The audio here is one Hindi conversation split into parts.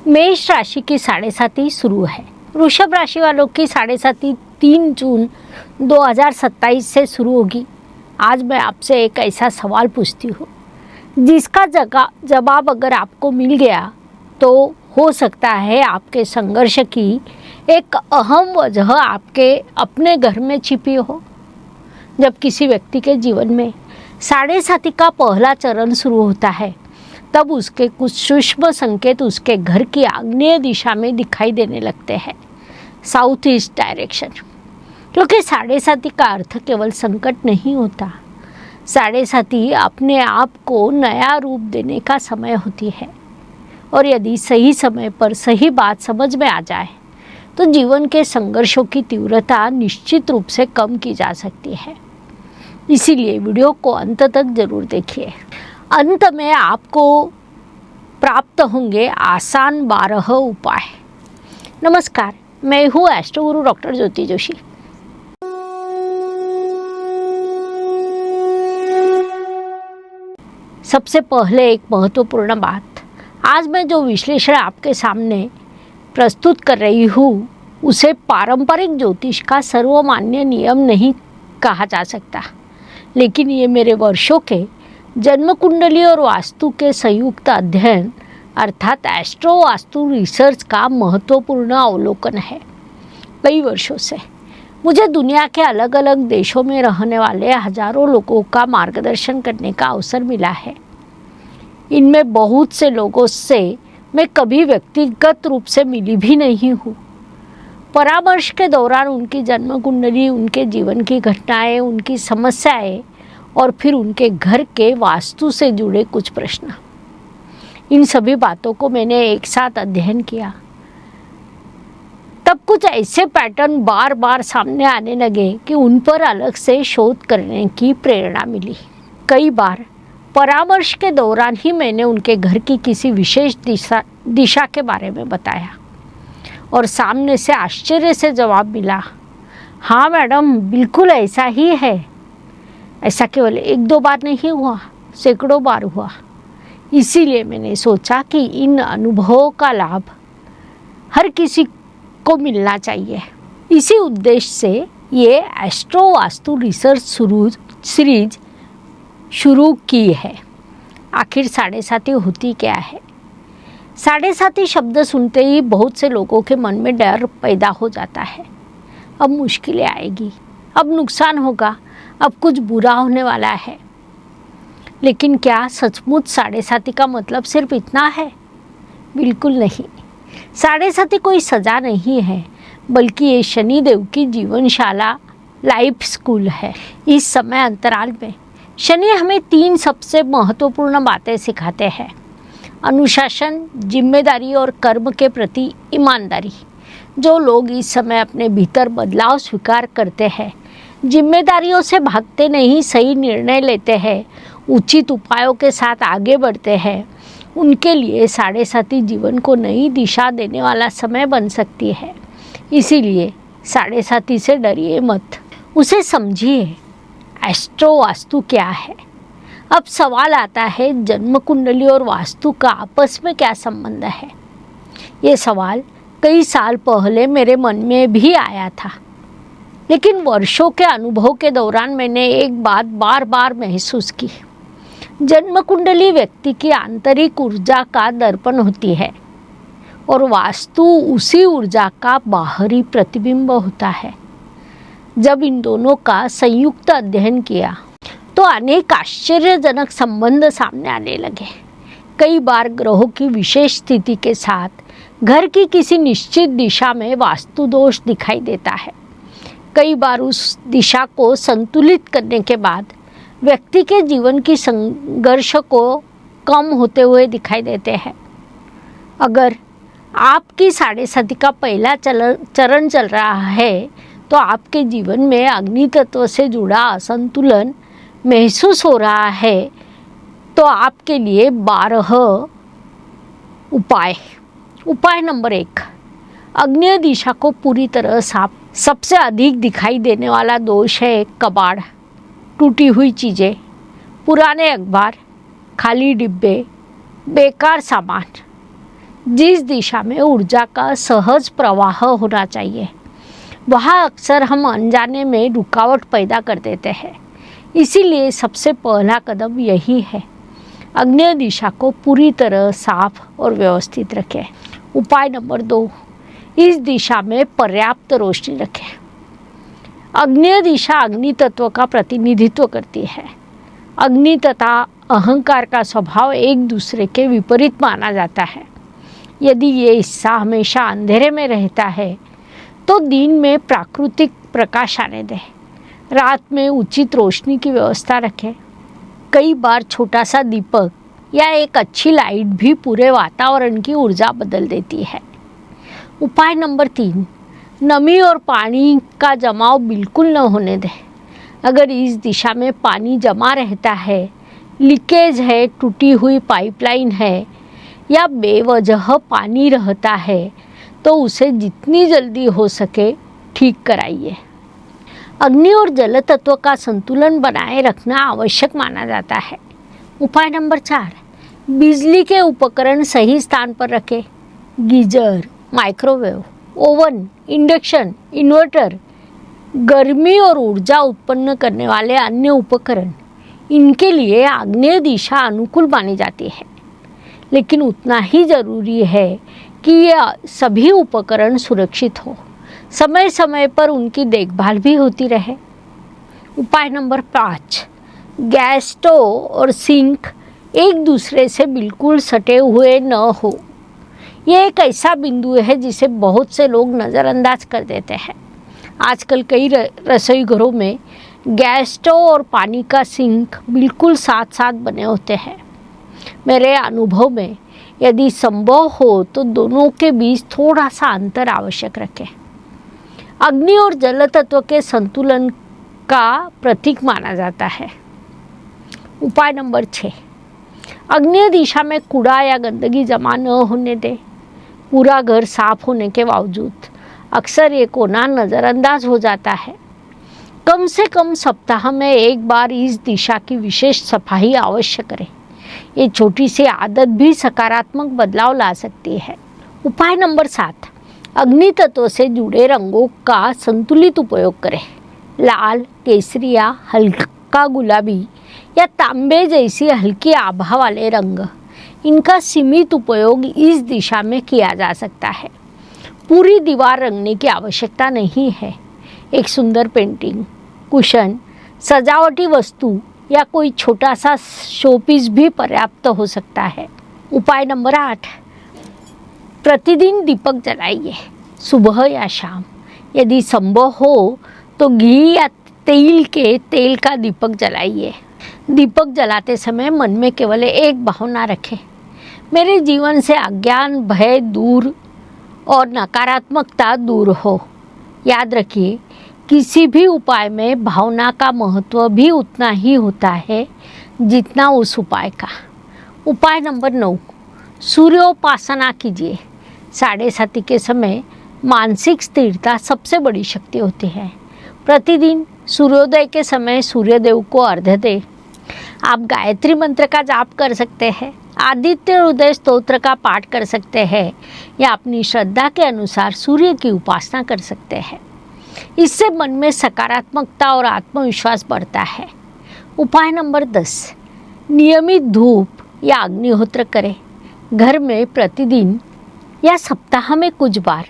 मेष राशि की साढ़े साथी शुरू है। वृषभ राशि वालों की साढ़े साथी 3 जून 2027 से शुरू होगी। आज मैं आपसे एक ऐसा सवाल पूछती हूँ जिसका जवाब अगर आपको मिल गया तो हो सकता है आपके संघर्ष की एक अहम वजह आपके अपने घर में छिपी हो। जब किसी व्यक्ति के जीवन में साढ़े साथी का पहला चरण शुरू होता है तब उसके कुछ सूक्ष्म संकेत उसके घर की आग्नेय दिशा में दिखाई देने लगते हैं, साउथ ईस्ट डायरेक्शन। क्योंकि साढ़े साथी का अर्थ केवल संकट नहीं होता, साढ़े साथी अपने आप को नया रूप देने का समय होती है। और यदि सही समय पर सही बात समझ में आ जाए तो जीवन के संघर्षों की तीव्रता निश्चित रूप से कम की जा सकती है। इसीलिए वीडियो को अंत तक जरूर देखिए। अंत में आपको प्राप्त होंगे आसान 12 उपाय। नमस्कार, मैं हूँ एस्ट्रो गुरु डॉक्टर ज्योति जोशी। सबसे पहले एक महत्वपूर्ण बात, आज मैं जो विश्लेषण आपके सामने प्रस्तुत कर रही हूँ उसे पारंपरिक ज्योतिष का सर्वमान्य नियम नहीं कहा जा सकता, लेकिन ये मेरे वर्षों के जन्म कुंडली और वास्तु के संयुक्त अध्ययन अर्थात एस्ट्रो वास्तु रिसर्च का महत्वपूर्ण अवलोकन है। कई वर्षों से मुझे दुनिया के अलग अलग देशों में रहने वाले हजारों लोगों का मार्गदर्शन करने का अवसर मिला है। इनमें बहुत से लोगों से मैं कभी व्यक्तिगत रूप से मिली भी नहीं हूँ। परामर्श के दौरान उनकी जन्म कुंडली, उनके जीवन की घटनाएं, उनकी समस्याएं और फिर उनके घर के वास्तु से जुड़े कुछ प्रश्न, इन सभी बातों को मैंने एक साथ अध्ययन किया। तब कुछ ऐसे पैटर्न बार बार सामने आने लगे कि उन पर अलग से शोध करने की प्रेरणा मिली। कई बार परामर्श के दौरान ही मैंने उनके घर की किसी विशेष दिशा के बारे में बताया और सामने से आश्चर्य से जवाब मिला, हाँ मैडम, बिल्कुल ऐसा ही है। ऐसा केवल 1-2 बार नहीं हुआ, सैकड़ों बार हुआ। इसीलिए मैंने सोचा कि इन अनुभवों का लाभ हर किसी को मिलना चाहिए। इसी उद्देश्य से ये एस्ट्रो वास्तु रिसर्च सीरीज शुरू की है। आखिर साढ़े साथी होती क्या है? साढ़े साथी शब्द सुनते ही बहुत से लोगों के मन में डर पैदा हो जाता है। अब मुश्किलें आएगी, अब नुकसान होगा, अब कुछ बुरा होने वाला है। लेकिन क्या सचमुच साढ़े साथी का मतलब सिर्फ इतना है? बिल्कुल नहीं। साढ़े साथी कोई सज़ा नहीं है, बल्कि ये शनिदेव की जीवनशाला, लाइफ स्कूल है। इस समय अंतराल में शनि हमें 3 सबसे महत्वपूर्ण बातें सिखाते हैं: अनुशासन, जिम्मेदारी और कर्म के प्रति ईमानदारी। जो लोग इस समय अपने भीतर बदलाव स्वीकार करते हैं, जिम्मेदारियों से भागते नहीं, सही निर्णय लेते हैं, उचित उपायों के साथ आगे बढ़ते हैं, उनके लिए साढ़े साथी जीवन को नई दिशा देने वाला समय बन सकती है। इसीलिए साढ़े साथी से डरिए मत, उसे समझिए। एस्ट्रो वास्तु क्या है? अब सवाल आता है, जन्म कुंडली और वास्तु का आपस में क्या संबंध है? ये सवाल कई साल पहले मेरे मन में भी आया था, लेकिन वर्षों के अनुभव के दौरान मैंने एक बात बार बार महसूस की। जन्म कुंडली व्यक्ति की आंतरिक ऊर्जा का दर्पण होती है और वास्तु उसी ऊर्जा का बाहरी प्रतिबिंब होता है। जब इन दोनों का संयुक्त अध्ययन किया तो अनेक आश्चर्यजनक संबंध सामने आने लगे। कई बार ग्रहों की विशेष स्थिति के साथ घर की किसी निश्चित दिशा में वास्तु दोष दिखाई देता है। कई बार उस दिशा को संतुलित करने के बाद व्यक्ति के जीवन की संघर्ष को कम होते हुए दिखाई देते हैं। अगर आपकी साढ़े साथी का पहला चरण चल रहा है तो आपके जीवन में अग्नि तत्व से जुड़ा असंतुलन महसूस हो रहा है तो आपके लिए 12 उपाय नंबर 1, आग्नेय दिशा को पूरी तरह साफ। सबसे अधिक दिखाई देने वाला दोष है कबाड़, टूटी हुई चीज़ें, पुराने अखबार, खाली डिब्बे, बेकार सामान। जिस दिशा में ऊर्जा का सहज प्रवाह होना चाहिए, वहाँ अक्सर हम अनजाने में रुकावट पैदा कर देते हैं। इसीलिए सबसे पहला कदम यही है, आग्नेय दिशा को पूरी तरह साफ और व्यवस्थित रखें। उपाय नंबर 2, इस दिशा में पर्याप्त रोशनी रखें। आग्नेय दिशा अग्नि तत्व का प्रतिनिधित्व करती है। अग्नि तथा अहंकार का स्वभाव एक दूसरे के विपरीत माना जाता है। यदि ये हिस्सा हमेशा अंधेरे में रहता है तो दिन में प्राकृतिक प्रकाश आने दें। रात में उचित रोशनी की व्यवस्था रखें। कई बार छोटा सा दीपक या एक अच्छी लाइट भी पूरे वातावरण की ऊर्जा बदल देती है। उपाय नंबर 3, नमी और पानी का जमाव बिल्कुल न होने दें। अगर इस दिशा में पानी जमा रहता है, लीकेज है, टूटी हुई पाइपलाइन है या बेवजह पानी रहता है तो उसे जितनी जल्दी हो सके ठीक कराइए। अग्नि और जल तत्व का संतुलन बनाए रखना आवश्यक माना जाता है। उपाय नंबर 4, बिजली के उपकरण सही स्थान पर रखें। Geyser, microwave, oven, induction, inverter, गर्मी और ऊर्जा उत्पन्न करने वाले अन्य उपकरण, इनके लिए आग्नेय दिशा अनुकूल मानी जाती है। लेकिन उतना ही ज़रूरी है कि ये सभी उपकरण सुरक्षित हो, समय समय पर उनकी देखभाल भी होती रहे। उपाय नंबर 5, गैस स्टोव और सिंक एक दूसरे से बिल्कुल सटे हुए न हो। ये एक ऐसा बिंदु है जिसे बहुत से लोग नज़रअंदाज कर देते हैं। आजकल कई रसोई घरों में गैस स्टोव और पानी का सिंक बिल्कुल साथ साथ बने होते हैं। मेरे अनुभव में यदि संभव हो तो दोनों के बीच थोड़ा सा अंतर आवश्यक रखें। अग्नि और जल तत्व के संतुलन का प्रतीक माना जाता है। उपाय नंबर 6, आग्नेय दिशा में कूड़ा या गंदगी जमा न होने दें। पूरा घर साफ होने के बावजूद अक्सर ये कोना नज़रअंदाज हो जाता है। कम से कम सप्ताह में एक बार इस दिशा की विशेष सफाई अवश्य करें। ये छोटी सी आदत भी सकारात्मक बदलाव ला सकती है। उपाय नंबर 7, अग्नि तत्व से जुड़े रंगों का संतुलित उपयोग करें। लाल, केसरिया, हल्का गुलाबी या तांबे जैसी हल्की आभा वाले रंग, इनका सीमित उपयोग इस दिशा में किया जा सकता है। पूरी दीवार रंगने की आवश्यकता नहीं है। एक सुंदर पेंटिंग, कुशन, सजावटी वस्तु या कोई छोटा सा शोपीस भी पर्याप्त हो सकता है। उपाय नंबर 8, प्रतिदिन दीपक जलाइए, सुबह या शाम। यदि संभव हो तो घी या तेल का दीपक जलाइए। दीपक जलाते समय मन में केवल एक भावना रखें, मेरे जीवन से अज्ञान, भय दूर और नकारात्मकता दूर हो। याद रखिए, किसी भी उपाय में भावना का महत्व भी उतना ही होता है जितना उस उपाय का। उपाय नंबर 9, सूर्योपासना कीजिए। 7:30 के समय मानसिक स्थिरता सबसे बड़ी शक्ति होती है। प्रतिदिन सूर्योदय के समय सूर्यदेव को अर्घ्य दें। आप गायत्री मंत्र का जाप कर सकते हैं, आदित्य हृदय स्तोत्र का पाठ कर सकते हैं या अपनी श्रद्धा के अनुसार सूर्य की उपासना कर सकते हैं। इससे मन में सकारात्मकता और आत्मविश्वास बढ़ता है। उपाय नंबर 10, नियमित धूप या अग्निहोत्र करें। घर में प्रतिदिन या सप्ताह में कुछ बार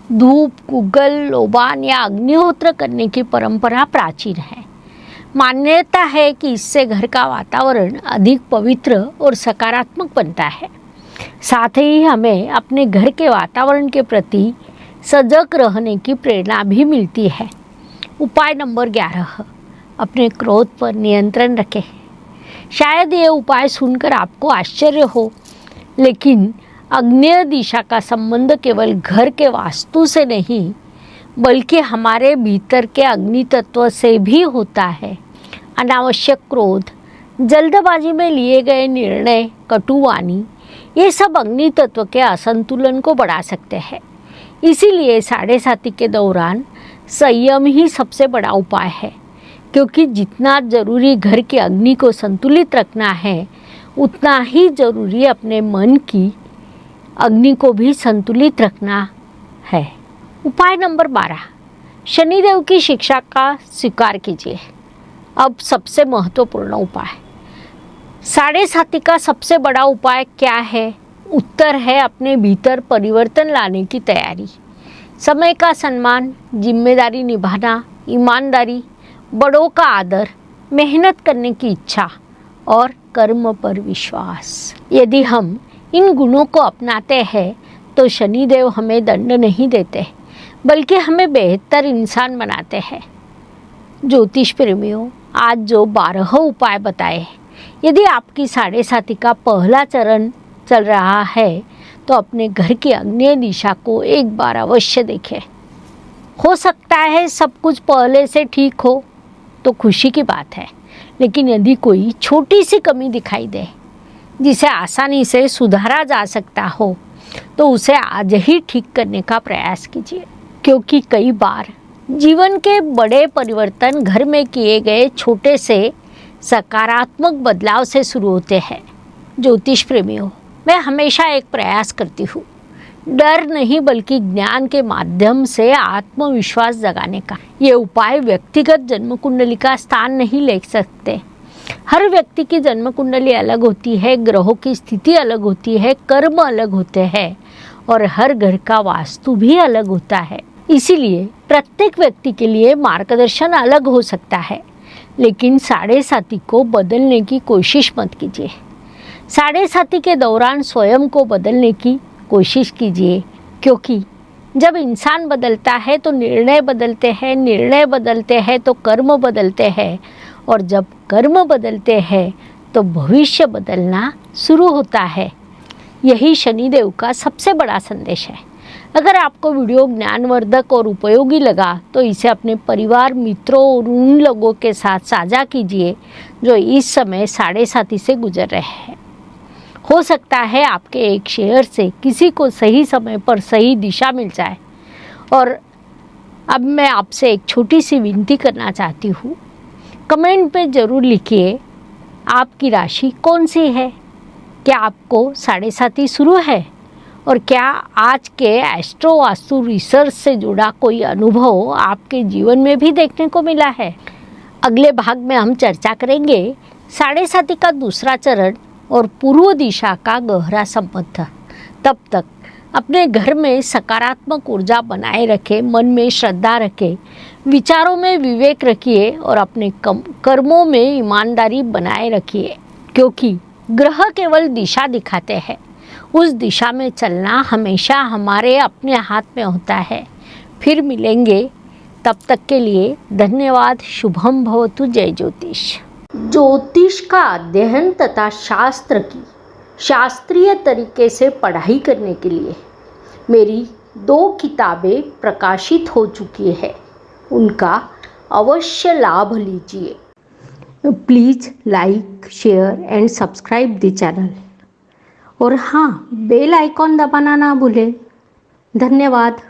धूप, गुग्गल, लोबान या अग्निहोत्र करने की परंपरा प्राचीन है। मान्यता है कि इससे घर का वातावरण अधिक पवित्र और सकारात्मक बनता है। साथ ही हमें अपने घर के वातावरण के प्रति सजग रहने की प्रेरणा भी मिलती है। उपाय नंबर 11, अपने क्रोध पर नियंत्रण रखें। शायद ये उपाय सुनकर आपको आश्चर्य हो, लेकिन आग्नेय दिशा का संबंध केवल घर के वास्तु से नहीं बल्कि हमारे भीतर के अग्नि तत्व से भी होता है। अनावश्यक क्रोध, जल्दबाजी में लिए गए निर्णय, कटुवाणी, ये सब अग्नि तत्व के असंतुलन को बढ़ा सकते हैं। इसीलिए 7:30 के दौरान संयम ही सबसे बड़ा उपाय है, क्योंकि जितना जरूरी घर की अग्नि को संतुलित रखना है उतना ही जरूरी अपने मन की अग्नि को भी संतुलित रखना है। उपाय नंबर 12, शनिदेव की शिक्षा का स्वीकार कीजिए। अब सबसे महत्वपूर्ण उपाय, साढ़े साथी का सबसे बड़ा उपाय क्या है? उत्तर है अपने भीतर परिवर्तन लाने की तैयारी। समय का सम्मान, जिम्मेदारी निभाना, ईमानदारी, बड़ों का आदर, मेहनत करने की इच्छा और कर्म पर विश्वास। यदि हम इन गुणों को अपनाते हैं तो शनिदेव हमें दंड नहीं देते, बल्कि हमें बेहतर इंसान बनाते हैं। ज्योतिष प्रेमियों, आज जो 12 उपाय बताए, यदि आपकी साढ़े साथी का पहला चरण चल रहा है तो अपने घर की आग्नेय दिशा को एक बार अवश्य देखें। हो सकता है सब कुछ पहले से ठीक हो तो खुशी की बात है, लेकिन यदि कोई छोटी सी कमी दिखाई दे जिसे आसानी से सुधारा जा सकता हो तो उसे आज ही ठीक करने का प्रयास कीजिए, क्योंकि कई बार जीवन के बड़े परिवर्तन घर में किए गए छोटे से सकारात्मक बदलाव से शुरू होते हैं। ज्योतिष प्रेमियों, मैं हमेशा एक प्रयास करती हूँ, डर नहीं बल्कि ज्ञान के माध्यम से आत्मविश्वास जगाने का। ये उपाय व्यक्तिगत जन्म कुंडली का स्थान नहीं ले सकते। हर व्यक्ति की जन्म कुंडली अलग होती है, ग्रहों की स्थिति अलग होती है, कर्म अलग होते हैं और हर घर का वास्तु भी अलग होता है। इसीलिए प्रत्येक व्यक्ति के लिए मार्गदर्शन अलग हो सकता है, लेकिन साढ़े साथी को बदलने की कोशिश मत कीजिए। साढ़े साथी के दौरान स्वयं को बदलने की कोशिश कीजिए, क्योंकि जब इंसान बदलता है तो निर्णय बदलते हैं, निर्णय बदलते हैं तो कर्म बदलते हैं, और जब कर्म बदलते हैं तो भविष्य बदलना शुरू होता है। यही शनिदेव का सबसे बड़ा संदेश है। अगर आपको वीडियो ज्ञानवर्धक और उपयोगी लगा तो इसे अपने परिवार, मित्रों और उन लोगों के साथ साझा कीजिए जो इस समय साढ़े साथी से गुजर रहे हैं। हो सकता है आपके एक शेयर से किसी को सही समय पर सही दिशा मिल जाए। और अब मैं आपसे एक छोटी सी विनती करना चाहती हूँ, कमेंट पे ज़रूर लिखिए आपकी राशि कौन सी है, क्या आपको साढ़े साथी शुरू है, और क्या आज के एस्ट्रो वास्तु रिसर्च से जुड़ा कोई अनुभव आपके जीवन में भी देखने को मिला है। अगले भाग में हम चर्चा करेंगे साढ़े साथी का दूसरा चरण और पूर्व दिशा का गहरा संबंध। तब तक अपने घर में सकारात्मक ऊर्जा बनाए रखें, मन में श्रद्धा रखें, विचारों में विवेक रखिए और अपने कर्मों में ईमानदारी बनाए रखिए, क्योंकि ग्रह केवल दिशा दिखाते हैं, उस दिशा में चलना हमेशा हमारे अपने हाथ में होता है। फिर मिलेंगे, तब तक के लिए धन्यवाद। शुभम भवतु। जय ज्योतिष। ज्योतिष का अध्ययन तथा शास्त्र की शास्त्रीय तरीके से पढ़ाई करने के लिए मेरी 2 किताबें प्रकाशित हो चुकी है, उनका अवश्य लाभ लीजिए। Please like, share and subscribe the channel, और हाँ, बेल आइकॉन दबाना ना भूलें। धन्यवाद।